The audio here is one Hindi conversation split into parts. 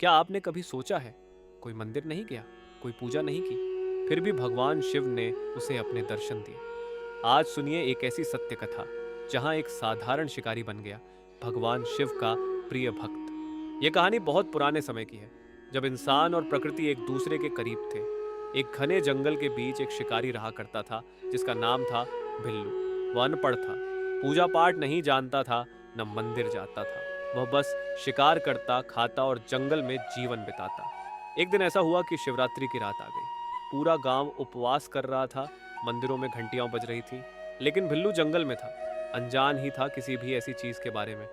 क्या आपने कभी सोचा है, कोई मंदिर नहीं गया, कोई पूजा नहीं की, फिर भी भगवान शिव ने उसे अपने दर्शन दिए। आज सुनिए एक ऐसी सत्य कथा जहां एक साधारण शिकारी बन गया भगवान शिव का प्रिय भक्त। यह कहानी बहुत पुराने समय की है, जब इंसान और प्रकृति एक दूसरे के करीब थे। एक घने जंगल के बीच एक शिकारी रहा करता था जिसका नाम था भिल्लू। वह अनपढ़ था, पूजा पाठ नहीं जानता था, न मंदिर जाता था। वह बस शिकार करता, खाता और जंगल में जीवन बिताता। एक दिन ऐसा हुआ कि शिवरात्रि की रात आ गई। पूरा गांव उपवास कर रहा था, मंदिरों में घंटियां बज रही थी, लेकिन भिल्लू जंगल में था, अनजान ही था किसी भी ऐसी चीज के बारे में।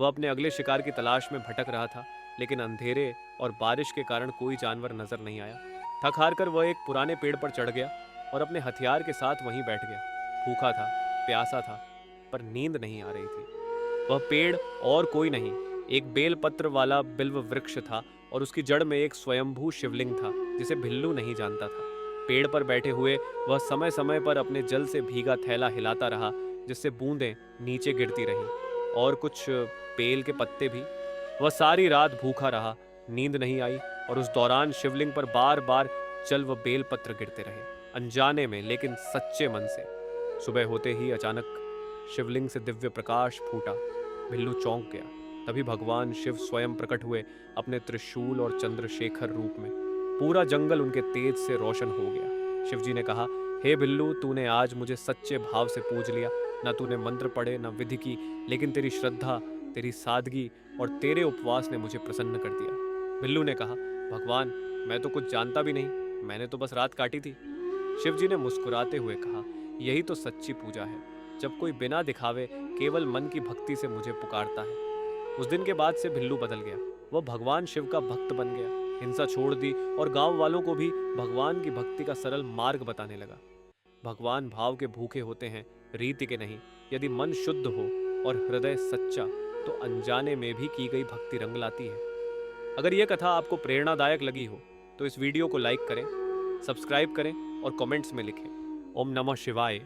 वह अपने अगले शिकार की तलाश में भटक रहा था, लेकिन अंधेरे और बारिश के कारण कोई जानवर नजर नहीं आया। थक हार कर वह एक पुराने पेड़ पर चढ़ गया और अपने हथियार के साथ वहीं बैठ गया। भूखा था, प्यासा था, पर नींद नहीं आ रही थी। वह पेड़ और कोई नहीं, एक बेलपत्र वाला बिल्व वृक्ष था और उसकी जड़ में एक स्वयंभू शिवलिंग था जिसे भिल्लू नहीं जानता था। पेड़ पर बैठे हुए वह समय समय पर अपने जल से भीगा थैला हिलाता रहा, जिससे बूंदें नीचे गिरती रहीं, और कुछ बेल के पत्ते भी। वह सारी रात भूखा रहा, नींद नहीं आई, और उस दौरान शिवलिंग पर बार बार जल व बेलपत्र गिरते रहे, अनजाने में लेकिन सच्चे मन से। सुबह होते ही अचानक शिवलिंग से दिव्य प्रकाश फूटा। भिल्लू चौंक गया। तभी भगवान शिव स्वयं प्रकट हुए, अपने त्रिशूल और चंद्रशेखर रूप में। पूरा जंगल उनके तेज से रोशन हो गया। शिवजी ने कहा, हे भिल्लू, तूने आज मुझे सच्चे भाव से पूज लिया। न तूने मंत्र पढ़े, न विधि की, लेकिन तेरी श्रद्धा, तेरी सादगी और तेरे उपवास ने मुझे प्रसन्न कर दिया। भिल्लू ने कहा, भगवान, मैं तो कुछ जानता भी नहीं, मैंने तो बस रात काटी थी। शिवजी ने मुस्कुराते हुए कहा, यही तो सच्ची पूजा है, जब कोई बिना दिखावे केवल मन की भक्ति से मुझे पुकारता है। उस दिन के बाद से भिल्लू बदल गया। वह भगवान शिव का भक्त बन गया, हिंसा छोड़ दी और गांव वालों को भी भगवान की भक्ति का सरल मार्ग बताने लगा। भगवान भाव के भूखे होते हैं, रीति के नहीं। यदि मन शुद्ध हो और हृदय सच्चा, तो अनजाने में भी की गई भक्ति रंग लाती है। अगर यह कथा आपको प्रेरणादायक लगी हो तो इस वीडियो को लाइक करें, सब्सक्राइब करें और कमेंट्स में लिखें, ओम नमः शिवाय।